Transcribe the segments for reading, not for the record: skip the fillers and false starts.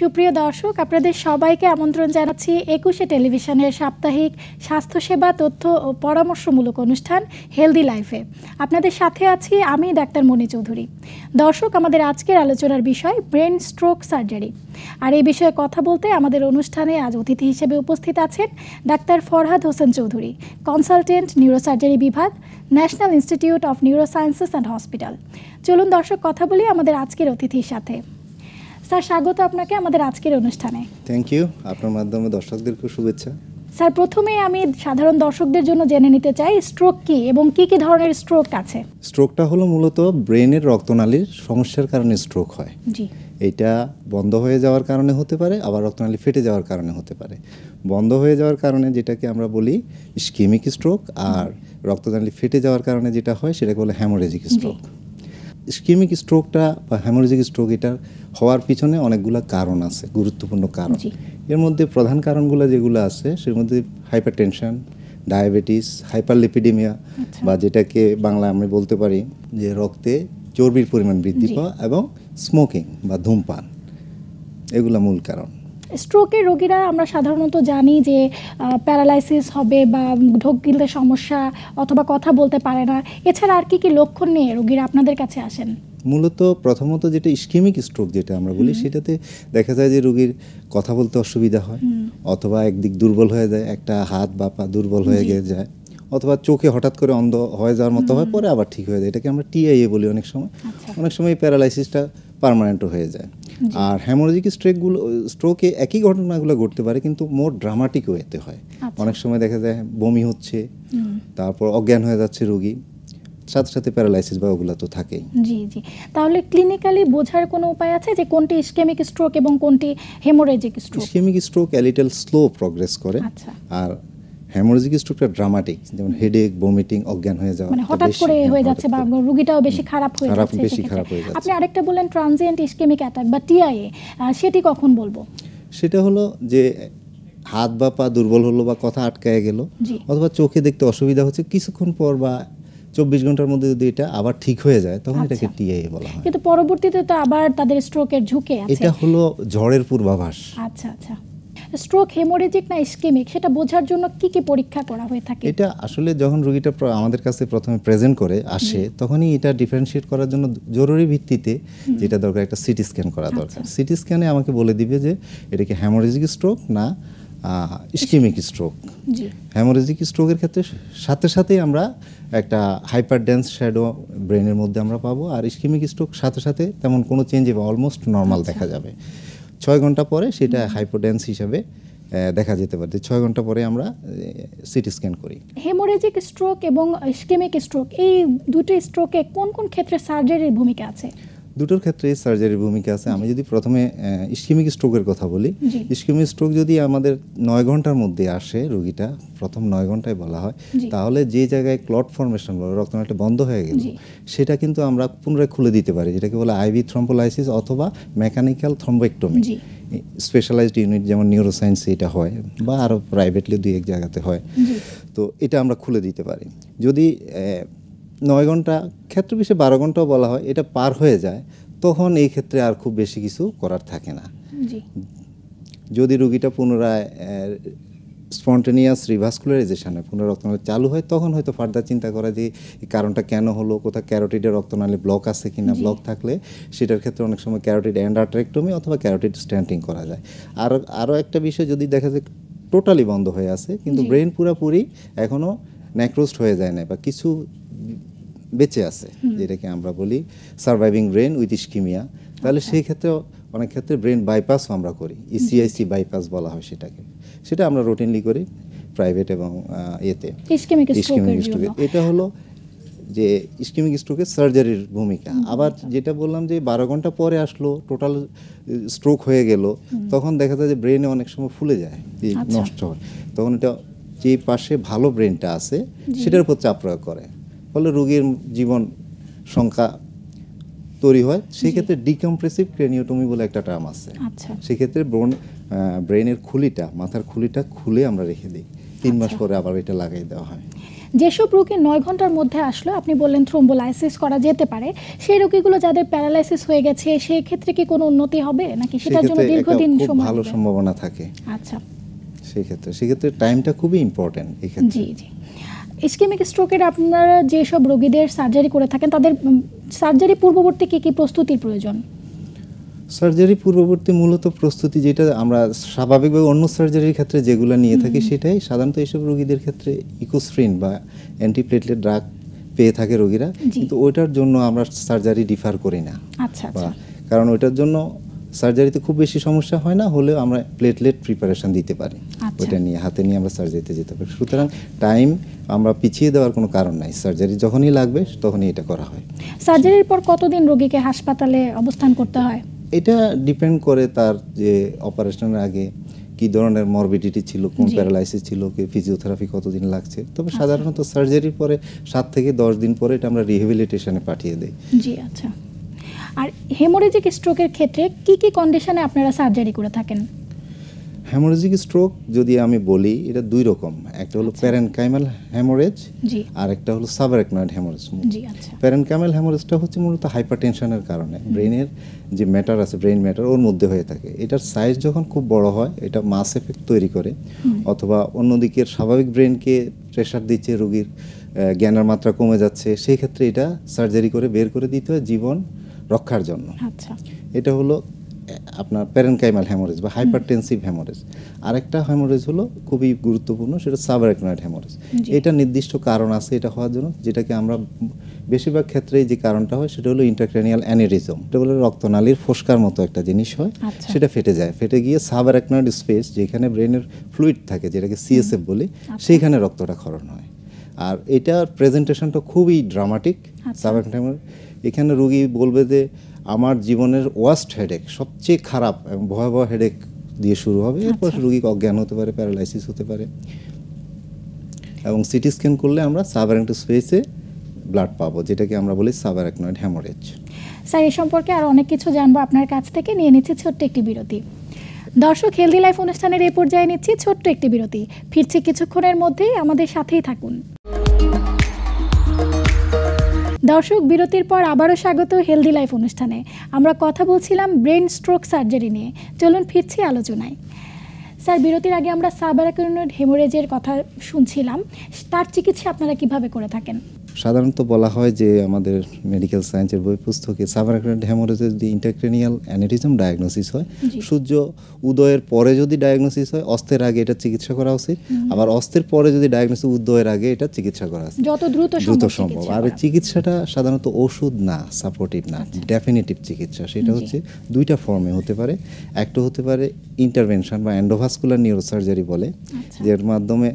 সুপ্রিয় দর্শক, আপনাদের সবাইকে আমন্ত্রণ জানাচ্ছি ২১শে টেলিভিশনের সাপ্তাহিক স্বাস্থ্যসেবা তথ্য ও পরামর্শমূলক অনুষ্ঠান হেলদি লাইফে। আপনাদের সাথে আছি আমি ডাক্তার মনি চৌধুরী। দর্শক, আমাদের আজকের আলোচনার বিষয় ব্রেন স্ট্রোক সার্জারি। আর এই বিষয়ে কথা বলতে আমাদের অনুষ্ঠানে আজ অতিথি হিসেবে উপস্থিত আছেন doctor Farhad Hossain Chowdhury, consultant neurosurgery বিভাগ, National Institute of Neurosciences and Hospital. চলুন দর্শক কথা বলি আমাদের আজকের অতিথির সাথে। স্যার, স্বাগত আপনাকে আমাদের আজকের অনুষ্ঠানে। Thank you. আপনার মাধ্যমে দর্শকদেরকে শুভেচ্ছা। স্যার, প্রথমে আমি সাধারণ দর্শকদের জন্য জেনে নিতে চাই স্ট্রোক কি এবং কি কি ধরনের স্ট্রোক আছে। স্ট্রোকটা হলো মূলত ব্রেনের রক্তনালীর সমস্যার কারণে স্ট্রোক হয়। জি। এইটা বন্ধ হয়ে যাওয়ার কারণে হতে পারে, আবার রক্তনালী ফেটে যাওয়ার কারণে হতে পারে। বন্ধ হয়ে যাওয়ার কারণে যেটাকে আমরা বলি ইসকেমিক স্ট্রোক, আর রক্তনালী ফেটে যাওয়ার কারণে যেটা হয় সেটাকে বলে হ্যামোরেজিক স্ট্রোক। ইসকেমিক স্ট্রোকটা বা হ্যামোরেজিক স্ট্রোক এটার হওয়ার পিছনে অনেকগুলো কারণ আছে, গুরুত্বপূর্ণ কারণ। এর মধ্যে প্রধান কারণগুলো যেগুলো আছে সের মধ্যে হাইপারটেনশন, ডায়াবেটিস, হাইপারলিপিডেমিয়া বা যেটাকে বাংলা আমি বলতে পারি যে রক্তে চর্বির পরিমাণ বৃদ্ধি পাওয়া, এবং স্মোকিং বা ধূমপান, এগুলো মূল কারণ। স্ট্রোকের রোগীরা আমরা সাধারণত জানি যে প্যারালাইসিস হবে বা ঢোক গিলতে সমস্যা অথবা কথা বলতে পারে না। এছাড়া আর কি কি লক্ষণ নিয়ে রোগীরা আপনাদের কাছে আসেন? মূলত প্রথমত যেটা ইসকেমিক স্ট্রোক যেটা আমরা বলি, সেটাতে দেখা যায় যে রোগীর কথা বলতে অসুবিধা হয়, অথবা একদিক দুর্বল হয়ে যায়, একটা হাত বা পা দুর্বল হয়ে যায়, অথবা চোখে হঠাৎ করে অন্ধ হয়ে যাওয়ার মতো হয়, পরে আবার ঠিক হয়ে যায়। এটাকে আমরা টিআইএ বলি অনেক সময়। অনেক সময় প্যারালাইসিসটা পার্মানেন্টও হয়ে যায়। আর হ্যামোরেজিক স্ট্রোকে একই ঘটনাগুলো ঘটতে পারে, কিন্তু মোর ড্রামাটিক ওয়েতে হয়। অনেক সময় দেখা যায় বমি হচ্ছে, তারপর অজ্ঞান হয়ে যাচ্ছে রোগী, সাথে সাথে প্যারালাইসিস বা ওগুলো তো থাকেই। জি জি। তাহলে ক্লিনিক্যালি বোঝার কোনো উপায় আছে যে কোনটি ইসকেমিক স্ট্রোক এবং কোনটি hemorrhagic stroke? Ischemic stroke a little slow progress করে, আর হ্যামোরেজিক স্ট্রোকটা ড্রামাটিক, যেমন হেডেক, ভমিটিং, অজ্ঞান হয়ে যাওয়া, মানে হঠাৎ করে হয়ে যাচ্ছে বা রোগীটাও বেশি খারাপ হয়ে যাচ্ছে। বেশি খারাপ হয়ে যাচ্ছে। আপনি আরেকটা বলেন ট্রানজিয়েন্ট ইসকেমিক অ্যাটাক বা টিআইএ, সেটি কখন বলবো? সেটা হলো যে হাত বা পা দুর্বল হলো বা কথা আটকায় গেল, অথবা চোখে দেখতে অসুবিধা হচ্ছে, কিছুক্ষণ পর বা ২৪ ঘন্টার মধ্যে যদি এটা আবার ঠিক হয়ে যায়, তখন এটাকে টিআইএ বলা হয়। কিন্তু পরবর্তীতে তো আবার তাদের স্ট্রোকের ঝুঁকি আছে। এটা হলো ঝড়ের পূর্বাভাস। আচ্ছা আচ্ছা। স্ট্রোক হেমোরেজিক না ইসকেমিক সেটা বোঝার জন্য কি কি পরীক্ষা করা হয়ে থাকে? এটা আসলে যখন রোগীটা আমাদের কাছে প্রথমে প্রেজেন্ট করে আসে, তখনই এটা ডিফারেন্সিয়েট করার জন্য জরুরি ভিত্তিতে যেটা দরকার, একটা সিটি স্ক্যান করা দরকার। সিটি স্ক্যানে আমাকে বলে দিবে যে এটা কি হ্যামোরেজিক স্ট্রোক না ইসকেমিক স্ট্রোক। হ্যামোরেজিক স্ট্রোকের ক্ষেত্রে সাথে সাথেই আমরা একটা হাইপার ডেন্স শ্যাডো ব্রেনের মধ্যে আমরা পাবো, আর ইসকেমিক স্ট্রোক সাথে সাথে তেমন কোনো চেঞ্জ হবে, অলমোস্ট নর্মাল দেখা যাবে। ৬ ঘন্টা পরে সেটা হাইপোডেন্স হিসাবে দেখা যেতে পারে। ৬ ঘন্টা পরে আমরা সিটি স্ক্যান করি। হেমোরেজিক স্ট্রোক এবং ইসকেমিক স্ট্রোক, এই দুটো স্ট্রোকে কোন কোন ক্ষেত্রে সার্জারির ভূমিকা আছে? দুটোর ক্ষেত্রে সার্জারির ভূমিকা আছে। আমি যদি প্রথমে ইসকেমিক স্ট্রোকের কথা বলি, ইসকেমিক স্ট্রোক যদি আমাদের ৯ ঘন্টার মধ্যে আসে, রোগীটা প্রথম ৯ ঘন্টায় বলা হয়, তাহলে যে জায়গায় ক্লট ফর্মেশন বা রক্তনালীটা বন্ধ হয়ে গেল, সেটা কিন্তু আমরা পুনরায় খুলে দিতে পারি, যেটাকে বলে আইভি থ্রম্বোলাইসিস অথবা মেকানিক্যাল থ্রম্বোইক্টমি। স্পেশালাইজড ইউনিট যেমন নিউরোসায়েন্সে এটা হয়, বা আরও প্রাইভেটলি ২-১ জায়গাতে হয়। তো এটা আমরা খুলে দিতে পারি। যদি ৯ ঘন্টা, ক্ষেত্র বিশেষে ১২ ঘন্টাও বলা হয়, এটা পার হয়ে যায়, তখন এই ক্ষেত্রে আর খুব বেশি কিছু করার থাকে না। যদি রোগীটা পুনরায় স্পন্টেনিয়াস রিভাসকুলারাইজেশনে পুনরক্তনালী চালু হয়, তখন হয়তো ফার্দার চিন্তা করা যে এই কারণটা কেন হলো, কোথাও ক্যারোটিডের রক্তনালী ব্লক আছে কিনা। ব্লক থাকলে সেটার ক্ষেত্রে অনেক সময় ক্যারোটিড এন্ডার্টেরেক্টমি অথবা ক্যারোটিড স্ট্যান্টিং করা যায়। আরও একটা বিষয়, যদি দেখা যায় টোটালি বন্ধ হয়ে আছে কিন্তু ব্রেন পুরোপুরি এখনও নেক্রোজড হয়ে যায় না বা কিছু বেঁচে আছে, যেটাকে আমরা বলি সার্ভাইভিং ব্রেন উইথ ইসকিমিয়া, তাহলে সেই ক্ষেত্রে অনেক ক্ষেত্রে ব্রেন বাইপাসও আমরা করি, ইসিআইসি বাইপাস বলা হয় সেটাকে। সেটা আমরা রুটিনলি করি প্রাইভেট এবং এতে ইসকেমিক স্ট্রোক। এটা হলো যে ইসকেমিক স্ট্রোকের সার্জারির ভূমিকা। আবার যেটা বললাম যে ১২ ঘন্টা পরে আসলো, টোটাল স্ট্রোক হয়ে গেল, তখন দেখা যায় যে ব্রেনে অনেক সময় ফুলে যায়, নষ্ট হয়। তখন এটা যে পাশে ভালো ব্রেনটা আছে সেটার উপর চাপ প্রয়োগ করে, ফলে রোগীর জীবন সংখ্যা তৈরি হয়। সেক্ষেত্রে ডিকম্প্রেসিভ ক্রেনিওটমি বলে একটা টার্ম আছে। সেক্ষেত্রে ব্রেনের খুলিটা, মাথার খুলিটা খুলে আমরা রেখে দিই, ৩ মাস পরে আবার এটা লাগাই দেওয়া হয়। যেসব রোগী 9 ঘন্টার মধ্যে আসলো, আপনি বললেন থ্রোম্বোলাইসিস করা যেতে পারে, সেই রোগীগুলো যাদের প্যারালাইসিস হয়ে গেছে সেই ক্ষেত্রে কি কোনো উন্নতি হবে নাকি সেটার জন্য দীর্ঘদিন সময় ভালো সম্ভাবনা থাকে? আচ্ছা, সেক্ষেত্রে টাইমটা খুবই ইম্পর্টেন্ট এক্ষেত্রে। জি জি। ইসকেমিক স্ট্রোকের আপনারা যেসব রোগীদের সার্জারি করে থাকেন তাদের সার্জারি পূর্ববর্তী কি কি প্রস্তুতির প্রয়োজন? সার্জারি পূর্ববর্তী মূলত প্রস্তুতি যেটা আমরা স্বাভাবিকভাবে অন্য সার্জারির ক্ষেত্রে যেগুলো নিয়ে থাকি সেটাই সাধারণত এইসব রোগীদের ক্ষেত্রে ইকোস্প্রিন বা অ্যান্টিপ্লেটলেট ড্রাগ পেয়ে থাকে রোগীরা, কিন্তু ওইটার জন্য আমরা সার্জারি ডিফার করি না। আচ্ছা আচ্ছা। কারণ ওইটার জন্য সার্জারিতে খুব বেশি সমস্যা হয় না, হলেও আমরা প্লেটলেট প্রিপারেশন দিতে পারি, ওইটা নিয়ে হাতে নিয়ে আমরা সার্জারিতে যেতে পারি। সুতরাং টাইম আমরা পিছিয়ে দেওয়ার কোনো কারণ নাই, সার্জারি যখনই লাগবে তখনই এটা করা হয়। সার্জারির পর কতদিন রোগীকে হাসপাতালে অবস্থান করতে হয়? এটা ডিপেন্ড করে তার যে অপারেশনের আগে কি ধরনের মরবিডিটি ছিল, কোন প্যারালাইসিস ছিল, কি ফিজিওথেরাপি কতদিন লাগছে। তবে সাধারণত সার্জারির পরে 7 থেকে 10 দিন পরে এটা আমরা রিহ্যাবিলিটেশনে পাঠিয়ে দেই। জি আচ্ছা। আর হেমোরেজিক স্ট্রোকের ক্ষেত্রে কি কি কন্ডিশনে আপনারা সার্জারি করে থাকেন? হেমোরেজিক স্ট্রোক যদি আমি বলি এটা দুই রকম, একটা হলো প্যারেনকাইমাল হেমোরেজ আর একটা হলো সাবআরাকনয়েড হেমোরেজ। প্যারেনকাইমাল হেমোরেজটা হচ্ছে মূলত হাইপারটেনশনের কারণে ব্রেনের যে ম্যাটার আছে, ব্রেন ম্যাটার ওর মধ্যে হয়ে থাকে। এটার সাইজ যখন খুব বড় হয় এটা মাস এফেক্ট তৈরি করে, অথবা অন্যদিকের স্বাভাবিক ব্রেনকে প্রেশার দিচ্ছে, রোগীর জ্ঞানের মাত্রা কমে যাচ্ছে, সেই ক্ষেত্রে এটা সার্জারি করে বের করে দিতে হয় জীবন রক্ষার জন্য। আচ্ছা, এটা হলো আপনার প্যারেনকাইমাল হেমোরেজ বা হাইপারটেনসিভ হেমোরেজ। আরেকটা হেমোরেজ হলো খুবই গুরুত্বপূর্ণ, সেটা সাবআরাকনয়েড হেমোরেজ। এটা নির্দিষ্ট কারণ আছে এটা হওয়ার জন্য, যেটাকে আমরা বেশিরভাগ ক্ষেত্রেই যে কারণটা হয় সেটা হলো ইন্ট্রাক্রেনিয়াল অ্যানিউরিজম। এটা হলো রক্তনালীর ফোসকার মতো একটা জিনিস হয়, সেটা ফেটে যায়, ফেটে গিয়ে সাবআরাকনয়েড স্পেস যেখানে ব্রেনের ফ্লুইড থাকে, যেটাকে সিএসএফ বলি, সেইখানে রক্তটা ক্ষরণ হয়। আর এটার প্রেজেন্টেশনটা খুবই ড্রামাটিক। সাবআরাকনয়েড এখানে রোগী বলবে যে আমার জীবনের ওয়ার্স্ট হেডেক, সবচেয়ে খারাপ এবং ভয়াবহ হেডেক দিয়ে শুরু হবে, এরপর রোগী অজ্ঞান হতে পারে, প্যারালাইসিস হতে পারে। এবং সিটি স্ক্যান করলে আমরা সাবআরাকনয়েড স্পেসে ব্লাড পাবো, যেটাকে আমরা বলি সাবআরাকনয়েড হেমোরেজ। স্যার, এই সম্পর্কে আর অনেক কিছু জানবো আপনার কাছ থেকে, নিয়ে নিচ্ছি ছোট্ট একটি বিরতি। দর্শক, হেলদি লাইফ অনুষ্ঠানের এই পর্যায়ে নিচ্ছি ছোট্ট একটি বিরতি। ফিরছি কিছুক্ষণের মধ্যেই, আমাদের সাথেই থাকুন। দর্শক, বিরতির পর আবারও স্বাগত হেলদি লাইফ অনুষ্ঠানে। আমরা কথা বলছিলাম ব্রেন স্ট্রোক সার্জারি নিয়ে। চলুন ফিরছি আলোচনায়। স্যার, বিরতির আগে আমরা সাবআরাকনয়েড হেমোরেজের কথা শুনছিলাম, তার চিকিৎসা আপনারা কিভাবে করে থাকেন? সাধারণত বলা হয় যে আমাদের মেডিকেল সায়েন্সের বই পুস্তকে সাবআরাকনয়েড হেমোরেজের যদি ইন্ট্রাক্রেনিয়াল অ্যানিউরিজম ডায়াগনোসিস হয়, সূর্য উদয়ের পরে যদি ডায়াগনোসিস হয় অস্তের আগে এটা চিকিৎসা করা উচিত, আবার অস্তের পরে যদি ডায়াগনোসিস উদয়ের আগে এটা চিকিৎসা করা উচিত যত দ্রুত সম্ভব। আর চিকিৎসাটা সাধারণত ওষুধ না, সাপোর্টিভ না, ডেফিনিটিভ চিকিৎসা। সেটা হচ্ছে দুইটা ফর্মে হতে পারে। একটা হতে পারে ইন্টারভেনশন বা এন্ডোভাস্কুলার নিউরোসার্জারি বলে, যার মাধ্যমে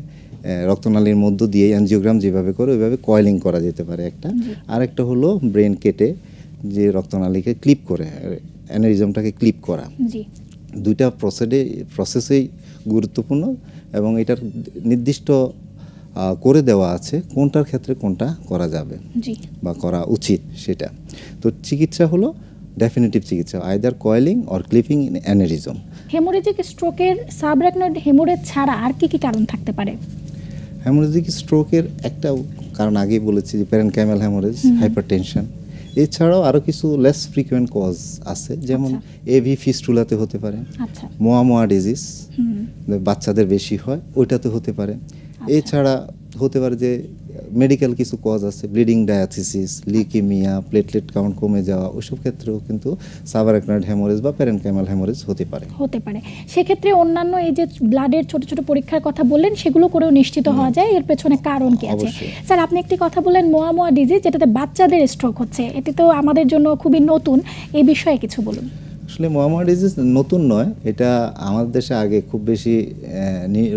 রক্তনালীর মধ্য দিয়ে অ্যানজিওগ্রাম যেভাবে করে ওইভাবে কয়েলিং করা যেতে পারে একটা। আরেকটা হলো ব্রেন কেটে যে রক্তনালীকে ক্লিপ করে, অ্যানিউরিজমটাকে ক্লিপ করা। দুইটা প্রসেসেই গুরুত্বপূর্ণ এবং এটার নির্দিষ্ট করে দেওয়া আছে কোনটার ক্ষেত্রে কোনটা করা যাবে বা করা উচিত সেটা। তো চিকিৎসা হলো ডেফিনিটিভ চিকিৎসা, either coiling or clipping in aneurysm. Hemorrhagic স্ট্রোকের সাবআরাকনয়েড হেমোরেজ ছাড়া আর কি কি কারণ থাকতে পারে? হেমোরেজিক স্ট্রোকের একটা কারণ আগেই বলেছি যে প্যারেনকাইমাল হেমোরেজ, হাইপারটেনশন। এছাড়াও আরও কিছু লেস ফ্রিকুয়েন্ট কজ আছে, যেমন এভি ফিস্টুলাতে হতে পারে, মোয়া ডিজিজ বাচ্চাদের বেশি হয় ওইটাতে হতে পারে। এছাড়া হতে পারে যে মেডিকেল কিছু কজ আছে, bleeding diathesis, leukaemia, platelet count কমে যাওয়া, ওইসব ক্ষেত্রেও কিন্তু সাবআরাকনয়েড হেমোরেজ বা প্যারেনকাইমাল হেমোরেজ হতে পারে। সেক্ষেত্রে অন্যান্য এই যে ব্লাডের ছোট ছোট পরীক্ষার কথা বললেন, সেগুলো করেও নিশ্চিত হওয়া যায় এর পেছনে কারণ কি আছে? স্যার, আপনি একটি কথা বললেন মোয়া ডিজিজ, যেটাতে বাচ্চাদের স্ট্রোক হচ্ছে, এটি তো আমাদের জন্য খুবই নতুন, এই বিষয়ে কিছু বলুন। আসলে মোয়া ডিজিজ নতুন নয়, এটা আমাদের দেশে আগে খুব বেশি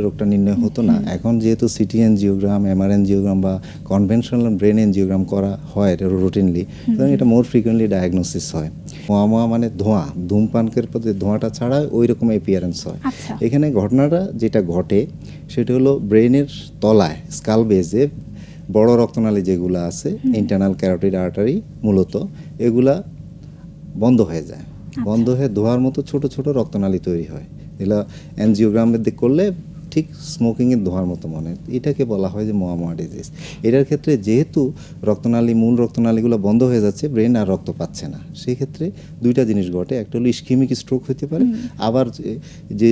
রোগটা নির্ণয় হতো না। এখন যেহেতু সিটি এনজিওগ্রাম, এমআর এনজিওগ্রাম বা কনভেনশনাল ব্রেন এনজিওগ্রাম করা হয় রুটিনলি, সুতরাং এটা মোর ফ্রিকুয়েন্টলি ডায়াগনোসিস হয়। মোয়া মানে ধোঁয়া, ধূমপানকের প্রতি ধোঁয়াটা ছাড়া ওই রকম অ্যাপিয়ারেন্স হয়। এখানে ঘটনাটা যেটা ঘটে সেটা হলো ব্রেনের তলায় স্কাল বেজে বড় রক্তনালী যেগুলো আছে, ইন্টারনাল ক্যারোটিড আর্টারি মূলত, এগুলা বন্ধ হয়ে যায়। বন্ধ হয়ে ধোয়ার মতো ছোট ছোট রক্তনালী তৈরি হয়। এগুলো এনজিওগ্রাম করলে ঠিক স্মোকিংয়ের ধোঁয়ার মতো মনে, এটাকে বলা হয় যে মোয়ামোয়া ডিজিজ। এটার ক্ষেত্রে যেহেতু মূল রক্তনালীগুলো বন্ধ হয়ে যাচ্ছে, ব্রেন আর রক্ত পাচ্ছে না, সেই ক্ষেত্রে দুইটা জিনিস ঘটে। একটা হলো ইসকেমিক স্ট্রোক হতে পারে, আবার যে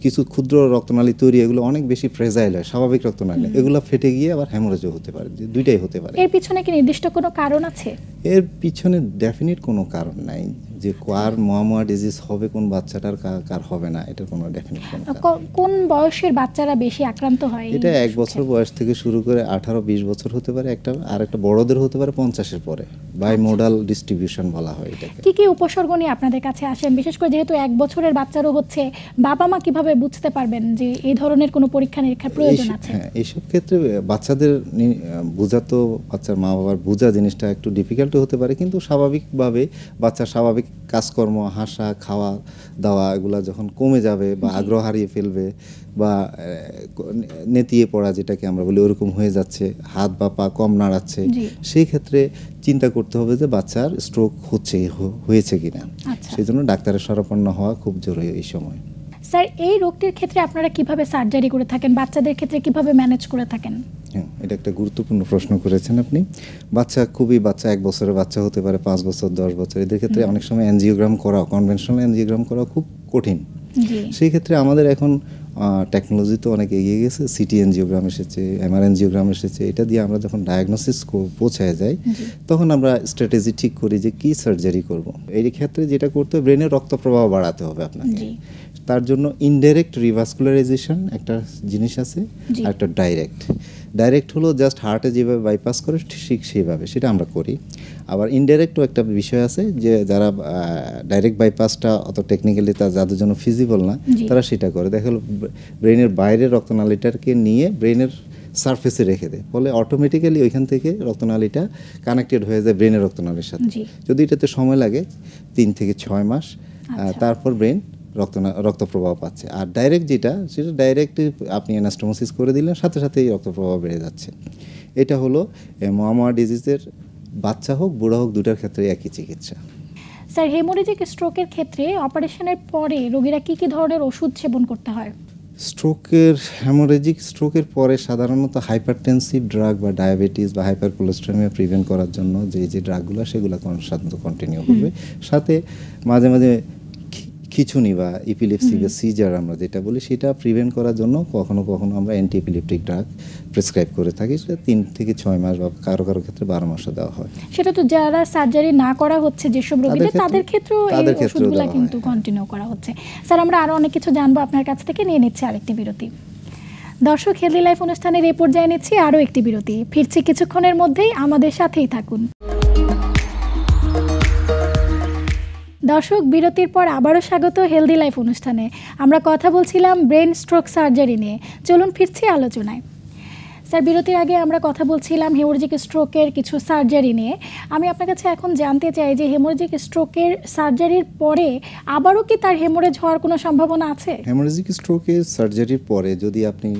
কিছু ক্ষুদ্র রক্তনালী তৈরি, এগুলো অনেক বেশি ফ্রেজাইল হয়, স্বাভাবিক রক্তনালী, এগুলো ফেটে গিয়ে আবার হ্যামোরেজও হতে পারে, দুইটাই হতে পারে। এর পিছনে কি নির্দিষ্ট কোনো কারণ আছে? এর পিছনে ডেফিনিট কোনো কারণ নাই যে কার মোয়ামোয়া ডিজিজ হবে, কোন বাচ্চাটার কার হবে না, এটার কোনো ডেফিনিট কোনো কারণ। কোন বয়সের বাচ্চারা বেশি আক্রান্ত হয়? এটা 1 বছর বয়স থেকে শুরু করে 18-20 বছর হতে পারে একটা, আর একটা বড়দের হতে পারে 50-এর পরে। বাই মোডাল ডিস্ট্রিবিউশন বলা হয় এটাকে। কি কি উপসর্গ নিয়ে আপনাদের কাছে আসেন? বিশেষ করে যেহেতু 1 বছরের বাচ্চারও হচ্ছে, বাবা মা কিভাবে বুঝতে পারবেন যে এই ধরনের কোনো পরীক্ষা নিরীক্ষার প্রয়োজন আছে? হ্যাঁ, এইসব ক্ষেত্রে বাচ্চাদের বোঝা, তো বাচ্চার মা বাবার বোঝা জিনিসটা একটু ডিফিকাল্ট হতে পারে, কিন্তু স্বাভাবিকভাবে বাচ্চার স্বাভাবিক কাজকর্ম, হাসা, খাওয়া দাওয়া, এগুলা যখন কমে যাবে বা আগ্রহ হারিয়ে ফেলবে বা নেতিয়ে পড়া যেটাকে আমরা বলি, ওরকম হয়ে যাচ্ছে, হাত বা পা কম নাড়াচ্ছে, সেই ক্ষেত্রে চিন্তা করতে হবে যে বাচ্চার স্ট্রোক হয়েছে কিনা। সেই জন্য ডাক্তারের শরণাপন্ন হওয়া খুব জরুরি এই সময়। স্যার, এই রোগটির ক্ষেত্রে আপনারা কিভাবে সার্জারি করে থাকেন? বাচ্চাদের ক্ষেত্রে কিভাবে ম্যানেজ করে থাকেন? হ্যাঁ, এটা একটা গুরুত্বপূর্ণ প্রশ্ন করেছেন আপনি। বাচ্চা 1 বছরের বাচ্চা হতে পারে, 5 বছর, 10 বছর, এদের ক্ষেত্রে অনেক সময় অ্যানজিওগ্রাম করা, কনভেনশনাল অ্যানজিওগ্রাম করা খুব কঠিন। সেই ক্ষেত্রে আমাদের এখন টেকনোলজি তো অনেক এগিয়ে গেছে, সিটি এনজিওগ্রাম এসেছে, এমআর এনজিওগ্রাম এসেছে। এটা দিয়ে আমরা যখন ডায়াগনোসিস পৌঁছায় যাই, তখন আমরা স্ট্র্যাটেজি ঠিক করি যে কি সার্জারি করব। এই ক্ষেত্রে যেটা করতে হবে, ব্রেনের রক্ত প্রবাহ বাড়াতে হবে আপনাকে। তার জন্য ইনডাইরেক্ট রিভাসকুলারাইজেশন একটা জিনিস আছে, আর একটা ডাইরেক্ট হলো জাস্ট হার্টে যেভাবে বাইপাস করে ঠিক সেইভাবে, সেটা আমরা করি। আবার ইনডাইরেক্টও একটা বিষয় আছে, যে যারা ডাইরেক্ট বাইপাসটা অত টেকনিক্যালি যাদের জন্য ফিজিবল না, তারা সেটা করে। দেখা গেলো ব্রেনের বাইরের রক্তনালীটাকে নিয়ে ব্রেনের সারফেসে রেখে দেয়, ফলে অটোমেটিক্যালি ওইখান থেকে রক্তনালীটা কানেক্টেড হয়ে যায় ব্রেনের রক্তনালীর সাথে। যদি এটাতে সময় লাগে 3 থেকে 6 মাস, তারপর ব্রেন রক্ত প্রবাহ পাচ্ছে। আর ডাইরেক্ট সেটা ডাইরেক্ট আপনি অ্যানাস্টোমোসিস করে দিলেন, সাথে সাথেই রক্ত প্রবাহ বেড়ে যাচ্ছে। এটা হলো মোয়ামোয়া ডিজিজের, বাচ্চা হোক বুড়া হোক, দুটার ক্ষেত্রে একই চিকিৎসা। স্যার, হেমোরেজিক স্ট্রোকের ক্ষেত্রে অপারেশনের পরে রোগীরা কি কি ধরনের ওষুধ সেবন করতে হয়? হেমোরেজিক স্ট্রোকের পরে সাধারণত হাইপারটেনসিভ ড্রাগ বা ডায়াবেটিস বা হাইপারকোলেস্টেরমিয়া প্রিভেন্ট করার জন্য যে ড্রাগগুলো, সেগুলো সাধারণত কন্টিনিউ করবে। সাথে মাঝে মাঝে খিঁচুনি বা ইপিলেপসি বা সিজার আমরা যেটা বলি, সেটা প্রিভেন্ট করার জন্য কখনো কখনো আমরা অ্যান্টি এপিলেপটিক ড্রাগ প্রেসক্রাইব করে থাকি। সেটা 3 থেকে 6 মাস বা কারো ক্ষেত্রে 12 মাসও দেওয়া হয়। সেটা তো যারা সার্জারি না করা হচ্ছে যেসব রোগীদের, তাদের ক্ষেত্রেও এই ওষুধগুলো কিন্তু কন্টিনিউ করা হচ্ছে। স্যার, আমরা আরও অনেক কিছু জানবো আপনার কাছ থেকে, নিয়ে নিচ্ছি আরেকটি বিরতি। দর্শক, হেলদি লাইফ অনুষ্ঠানের এই পর্যায়ে নিচ্ছি আরও একটি বিরতি। ফিরছি কিছুক্ষণের মধ্যেই, আমাদের সাথেই থাকুন। দর্শক, বিরতির পর আবারও স্বাগত হেলদি লাইফ অনুষ্ঠানে। আমরা কথা বলছিলাম ব্রেন স্ট্রোক সার্জারি নিয়ে। চলুন ফিরছি আলোচনায়। স্যার, বিরতির আগে আমরা কথা বলছিলাম হেমোরেজিক স্ট্রোকের কিছু সার্জারি নিয়ে। আমি আপনার কাছে এখন জানতে চাই যে হেমোরেজিক স্ট্রোকের সার্জারির পরে আবারও কি তার হেমোরেজ হওয়ার কোনো সম্ভাবনা আছে? হেমোরেজিক স্ট্রোকের সার্জারির পরে যদি আপনি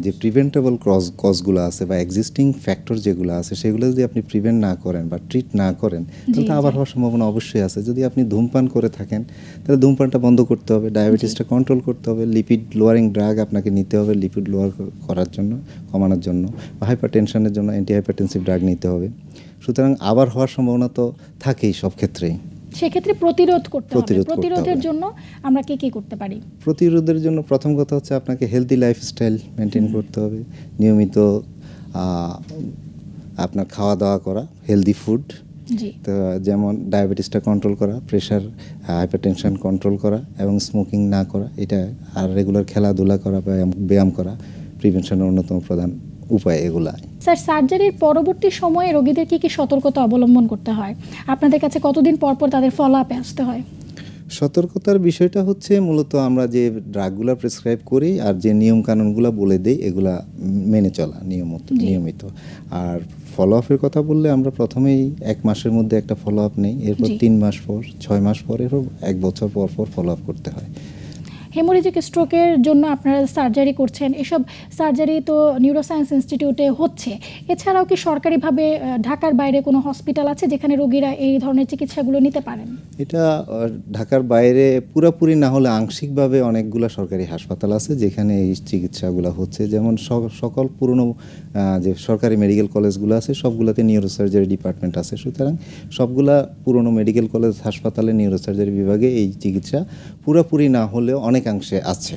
যে প্রিভেন্টেবল কজগুলো আছে বা এক্সিস্টিং ফ্যাক্টর যেগুলো আছে, সেগুলো যদি আপনি প্রিভেন্ট না করেন বা ট্রিট না করেন, তাহলে আবার হওয়ার সম্ভাবনা অবশ্যই আছে। যদি আপনি ধূমপান করে থাকেন, তাহলে ধূমপানটা বন্ধ করতে হবে, ডায়াবেটিসটা কন্ট্রোল করতে হবে, লিপিড লোয়ারিং ড্রাগ আপনাকে নিতে হবে লিপিড লোয়ার করার জন্য, কমানোর জন্য, বা হাইপারটেনশনের জন্য অ্যান্টি হাইপারটেনসিভ ড্রাগ নিতে হবে। সুতরাং আবার হওয়ার সম্ভাবনা তো থাকেই সব ক্ষেত্রেই। সেক্ষেত্রে প্রতিরোধ করতে হবে। প্রতিরোধের জন্য আমরা কি কি করতে পারি? প্রতিরোধের জন্য প্রথম কথা হচ্ছে আপনাকে হেলদি লাইফস্টাইল মেনটেন করতে হবে। নিয়মিত আপনার খাওয়া দাওয়া করা, হেলদি ফুড, তো যেমন ডায়াবেটিসটা কন্ট্রোল করা, প্রেশার হাইপারটেনশন কন্ট্রোল করা এবং স্মোকিং না করা, এটা। আর রেগুলার খেলাধুলা করা, ব্যায়াম করা প্রিভেনশনের অন্যতম প্রধান উপায় এগুলা। স্যার, সার্জারির পরবর্তী সময়ে রোগীদের কি কি সতর্কতা অবলম্বন করতে হয়? আপনাদের কাছে কতদিন পর পর তাদের ফলো আপে আসতে হয়? সতর্কতার বিষয়টা হচ্ছে মূলত আমরা যে ড্রাগগুলো প্রেসক্রাইব করি আর যে নিয়মকানুনগুলো বলে দিই, এগুলা মেনে চলা নিয়মিত। আর ফলো আপের কথা বললে আমরা প্রথমেই 1 মাসের মধ্যে একটা ফলো আপ নেই, এরপর 3 মাস পর, 6 মাস পর, এরপর 1 বছর পর ফলো আপ করতে হয়। হেমোরেজিক স্ট্রোকের জন্য আপনারা সার্জারি করছেন, এসব সার্জারি তো নিউরোসায়েন্স ইনস্টিটিউটে হচ্ছে। এছাড়াও কি সরকারিভাবে ঢাকার বাইরে কোনো হসপিটাল আছে যেখানে রোগীরা এই ধরনের চিকিৎসাগুলো নিতে পারেন? এটা ঢাকার বাইরে পুরোপুরি না হলে আংশিকভাবে অনেকগুলো সরকারি হাসপাতাল আছে যেখানে এই চিকিৎসাগুলো হচ্ছে। যেমন সকল পুরনো যে সরকারি মেডিকেল কলেজগুলো আছে সবগুলোতে নিউরোসার্জারি ডিপার্টমেন্ট আছে। সুতরাং সবগুলা পুরনো মেডিকেল কলেজ হাসপাতালে নিউরোসার্জারি বিভাগে এই চিকিৎসা পুরোপুরি না হলেও অনেকাংশে আছে।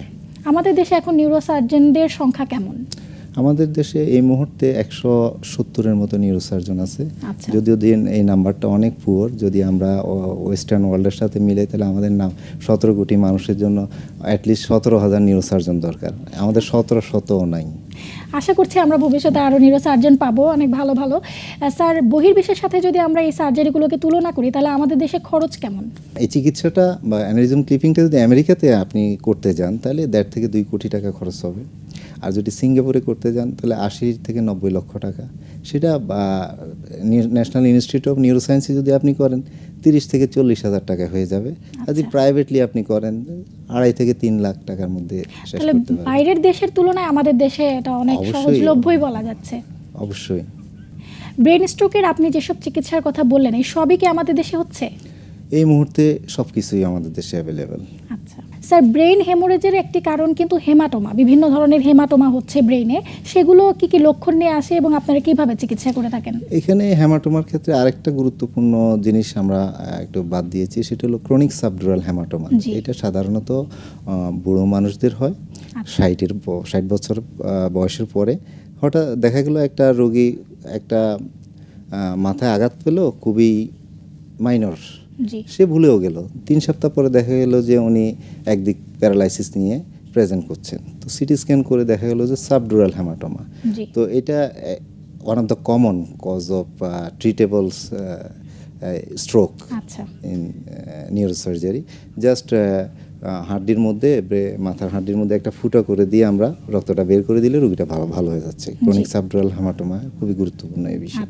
আমাদের দেশে এখন নিউরোসার্জনদের সংখ্যা কেমন? আমাদের দেশে এই মুহূর্তে 170-এর মতো নিউরোসার্জন আছে। আচ্ছা। যদিও এই নাম্বারটা অনেক পুয়ার, যদি আমরা ওয়েস্টার্ন ওয়ার্ল্ডের সাথে মিলাই তাহলে আমাদের 17 কোটি মানুষের জন্য অ্যাটলিস্ট 17,000 নিউরোসার্জন দরকার। আমাদের 1700ও নাই। আশা করছি আমরা ভবিষ্যতে আরও নিউরোসার্জন পাবো, অনেক ভালো ভালো। স্যার, বহির্বিশ্বের সাথে যদি আমরা এই সার্জারিগুলোকে তুলনা করি তাহলে আমাদের দেশে খরচ কেমন? এই চিকিৎসাটা বা অ্যানেরিজম ক্লিপিংটা যদি আমেরিকাতে আপনি করতে যান তাহলে 1.5 থেকে 2 কোটি টাকা খরচ হবে। আর যদি সিঙ্গাপুরে করতে যান তাহলে 80 থেকে 90 লক্ষ টাকা। সেটা ন্যাশনাল ইনস্টিটিউট অফ নিউরোসায়েন্সে যদি আপনি করেন 30 থেকে 40 হাজার টাকা হয়ে যাবে। আর যদি প্রাইভেটলি আপনি করেন 2.5 থেকে 3 লাখ টাকার মধ্যে শেষ করতে পারবেন। বাইরের দেশের তুলনায় আমাদের দেশে এটা অনেক সহজলভ্যই বলা যাচ্ছে। অবশ্যই। ব্রেন স্ট্রোকের আপনি যেসব চিকিৎসার কথা বললেন এই সবই কি আমাদের দেশে হচ্ছে? এই মুহূর্তে সব কিছুই আমাদের দেশে অ্যাভেলেবেল। আচ্ছা স্যার, ব্রেন হেমোরেজের একটি কারণ কিন্তু হেমাটোমা, বিভিন্ন ধরনের হেমাটোমা হচ্ছে ব্রেনে, সেগুলো কি কি লক্ষণ নিয়ে আসে এবং আপনারা কিভাবে চিকিৎসা করে থাকেন? এখানে হেমাটোমার ক্ষেত্রে আরেকটা গুরুত্বপূর্ণ জিনিস আমরা একটু বাদ দিয়েছি, সেটা হলো ক্রনিক সাবডুরাল হেমাটোমা। এটা সাধারণত বুড়ো মানুষদের হয়। 60 বছর বয়সের পরে হঠাৎ দেখা গেল একটা রোগী একটা মাথায় আঘাত পেল, খুবই মাইনর, সে ভুলেও গেল। 3 সপ্তাহ পরে দেখা গেল যে উনি একদিক প্যারালাইসিস নিয়ে প্রেজেন্ট করছেন। তো সিটি স্ক্যান করে দেখা গেল যে সাবডুরাল হেমাটোমা। তো এটা one of the common cause of treatable stroke in neurosurgery. Just হাড্ডির মধ্যে, মাথার হাড্ডির মধ্যে একটা ফুটা করে দিয়ে আমরা রক্তটা বের করে দিলে রোগীটা ভালো হয়ে যাচ্ছে। ক্রনিক সাবডুরাল হেমাটোমা খুবই গুরুত্বপূর্ণ এই বিষয়।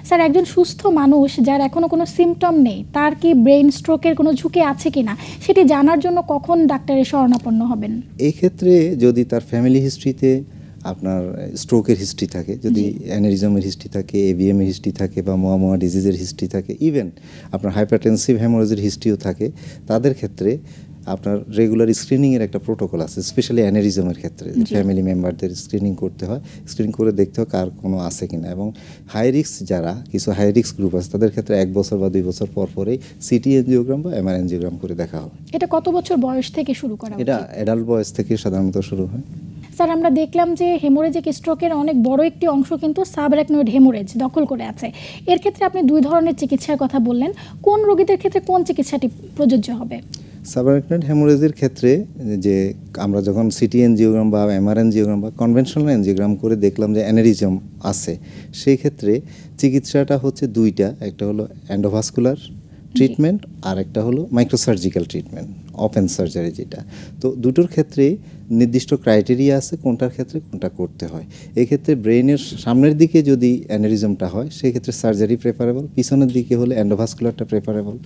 স্যার, একজন সুস্থ মানুষ যার এখনো কোনো সিমটম নেই তার কি ব্রেন স্ট্রোকের কোনো ঝুঁকি আছে কিনা সেটি জানার জন্য কখন ডাক্তারের শরণাপন্ন হবেন? এই ক্ষেত্রে যদি তার ফ্যামিলি হিস্ট্রিতে আপনার স্ট্রোকের হিস্ট্রি থাকে, যদি অ্যানেরিজমের হিস্ট্রি থাকে, এভিএম এর হিস্ট্রি থাকে বা মোয়ামোয়া ডিজিজের হিস্ট্রি থাকে, ইভেন আপনার হাইপারটেনসিভ হেমোরেজের হিস্ট্রিও থাকে, তাদের ক্ষেত্রে আপনার রেগুলার স্ক্রিনিংয়ের একটা প্রোটোকল আছে। স্পেশালি অ্যানেরিজমের ক্ষেত্রে ফ্যামিলি মেম্বারদের স্ক্রিনিং করতে হয়, স্ক্রিনিং করে দেখতে হয় কার কোনো আছে কিনা। এবং হাই রিস্ক যারা, কিছু হাই রিস্ক গ্রুপ আছে, তাদের ক্ষেত্রে 1 বছর বা 2 বছর পর পরেই সিটি এনজিওগ্রাম বা এমআর এনজিওগ্রাম করে দেখা হয়। এটা কত বছর বয়স থেকে শুরু করা? এটা অ্যাডাল্ট বয়স থেকে সাধারণত শুরু হয়। স্যার, আমরা দেখলাম যে হেমোরেজিক স্ট্রোকের অনেক বড় একটি অংশ কিন্তু সাবআরাকনয়েড হেমোরেজ দখল করে আছে। এর ক্ষেত্রে আপনি 2 ধরনের চিকিৎসার কথা বললেন, কোন রোগীদের ক্ষেত্রে কোন চিকিৎসাটি প্রযোজ্য হবে? সাবআরাকনয়েড হেমোরেজের ক্ষেত্রে যে আমরা যখন সিটি এনজিওগ্রাম বা এমআর এনজিওগ্রাম বা কনভেনশনাল এনজিওগ্রাম করে দেখলাম যে অ্যানেরিজম আছে, সেই ক্ষেত্রে চিকিৎসাটা হচ্ছে 2টা। একটা হলো এন্ডোভাস্কুলার ট্রিটমেন্ট আর একটা হলো মাইক্রোসার্জিক্যাল ট্রিটমেন্ট, ওপেন সার্জারি যেটা। তো দুটোর ক্ষেত্রে নির্দিষ্ট ক্রাইটেরিয়া আছে কোনটার ক্ষেত্রে কোনটা করতে হয়। এক্ষেত্রে ব্রেনের সামনের দিকে যদি অ্যানেরিজমটা হয় সেক্ষেত্রে সার্জারি প্রেফারেবল, পিছনের দিকে হলে এন্ডোভাস্কুলারটা প্রেফারেবল।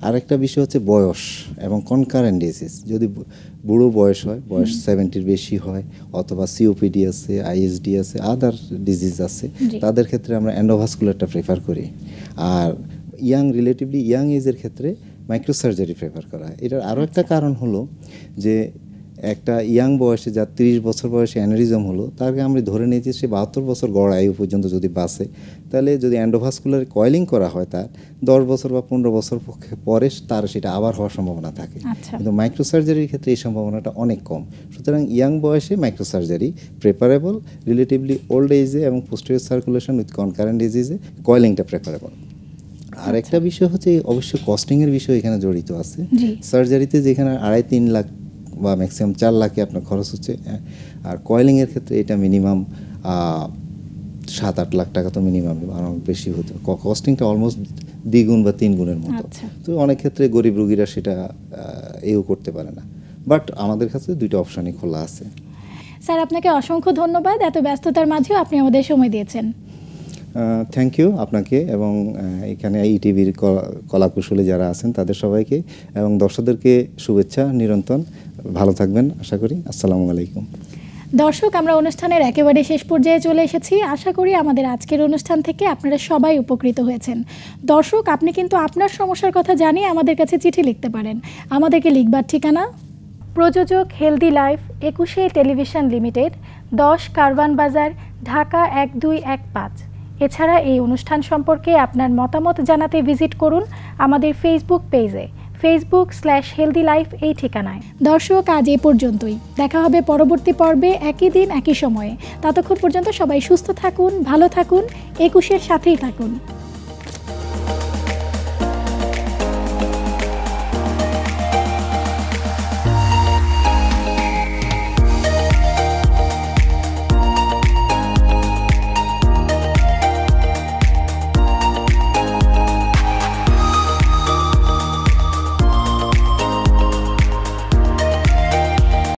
আরেকটা বিষয় হচ্ছে বয়স এবং কনকারেন্ট ডিজিজ। যদি বুড়ো বয়স হয়, বয়স 70-এর বেশি হয়, অথবা সিওপিডি আছে, আইএসডি আছে, আদার ডিজিজ আছে, তাদের ক্ষেত্রে আমরা এন্ডোভাস্কুলারটা প্রেফার করি। আর রিলেটিভলি ইয়াং এজের ক্ষেত্রে মাইক্রোসার্জারি প্রেফার করা হয়। এটার আরও একটা কারণ হলো যে একটা ইয়াং বয়সে, যার 30 বছর বয়সে অ্যানেরিজম হলো, তাকে আমরা ধরে নিয়েছি সে 72 বছর গড় আয়ু পর্যন্ত যদি বাঁচে, তাহলে যদি এন্ডোভাস্কুলার কয়েলিং করা হয় তার 10 বছর বা 15 বছর পরে তার সেটা আবার হওয়ার সম্ভাবনা থাকে। কিন্তু মাইক্রোসার্জারির ক্ষেত্রে এই সম্ভাবনাটা অনেক কম। সুতরাং ইয়াং বয়সে মাইক্রোসার্জারি প্রেফারেবল, রিলেটিভলি ওল্ড এজে এবং পোস্টেরিয়র সার্কুলেশন উইথ কনকারেন্ট ডিজিজে কয়েলিংটা প্রেফারেবল। আর একটা বিষয় হচ্ছে অবশ্যই কস্টিংয়ের বিষয় এখানে জড়িত আছে। সার্জারিতে যেখানে 2.5-3 লাখ বা ম্যাক্সিমাম 4 লাখে আপনার খরচ হচ্ছে, আর কয়েলিংয়ের ক্ষেত্রে এটা মিনিমাম 7-8 লাখ টাকা তো মিনিমাম, আরও বেশি হতো। কস্টিংটা অলমোস্ট 2 গুণ বা 3 গুণের মতো। তো অনেক ক্ষেত্রে গরিব রোগীরা সেটা এও করতে পারে না। বাট আমাদের কাছে 2টা অপশানই খোলা আছে। স্যার, আপনাকে অসংখ্য ধন্যবাদ, এত ব্যস্ততার মাঝেও আপনি আমাদের সময় দিয়েছেন। থ্যাংক ইউ আপনাকে এবং এখানে ইটিভির কলাকুশলী যারা আছেন তাদের সবাইকে এবং দর্শকদেরকে শুভেচ্ছা নিরন্তর। ভালো থাকবেন আশা করি। আসসালামু আলাইকুম। দর্শক, আমরা অনুষ্ঠানের একেবারে শেষ পর্যায়ে চলে এসেছি। আশা করি আমাদের আজকের অনুষ্ঠান থেকে আপনারা সবাই উপকৃত হয়েছেন। দর্শক, আপনি কিন্তু আপনার সমস্যার কথা জানিয়ে আমাদের কাছে চিঠি লিখতে পারেন। আমাদেরকে লিখবার ঠিকানা: প্রযোজক হেলদি লাইফ, 21শে টেলিভিশন লিমিটেড, 10 কারওয়ান বাজার, ঢাকা 1215। এছাড়া এই অনুষ্ঠান সম্পর্কে আপনার মতামত জানাতে ভিজিট করুন আমাদের ফেসবুক পেজে, facebook/healthylife এই ঠিকানায়। দর্শক, আজ এই পর্যন্তই। দেখা হবে পরবর্তী পর্বে একই দিন একই সময়ে। ততক্ষণ পর্যন্ত সবাই সুস্থ থাকুন, ভালো থাকুন, 21-এর সাথেই থাকুন।